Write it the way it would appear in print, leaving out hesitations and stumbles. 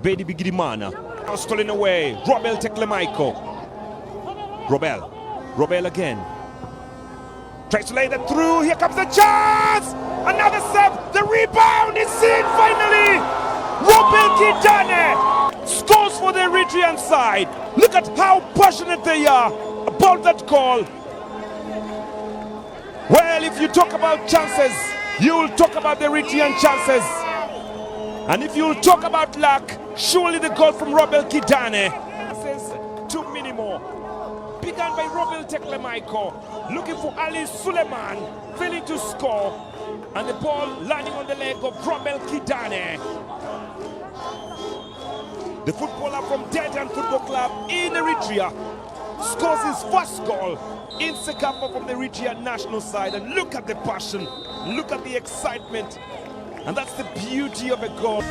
Bedi Bigirimana. Now stolen away. Robel Teklemaiko. Robel again. Tries to lay that through. Here comes the chance. Another save. The rebound is in finally. Robel Kidane scores for the Eritrean side. Look at how passionate they are about that goal. Well, if you talk about chances, you will talk about the Eritrean chances. And if you will talk about luck, surely the goal from Robel Kidane. Says to Minimo. Begun by Robel Teklemaiko. Looking for Ali Suleiman. Failing to score. And the ball landing on the leg of Robel Kidane. The footballer from Dedan Football Club in Eritrea scores his first goal in Sekafa from the Eritrean national side. And look at the passion, look at the excitement. And that's the beauty of a goal.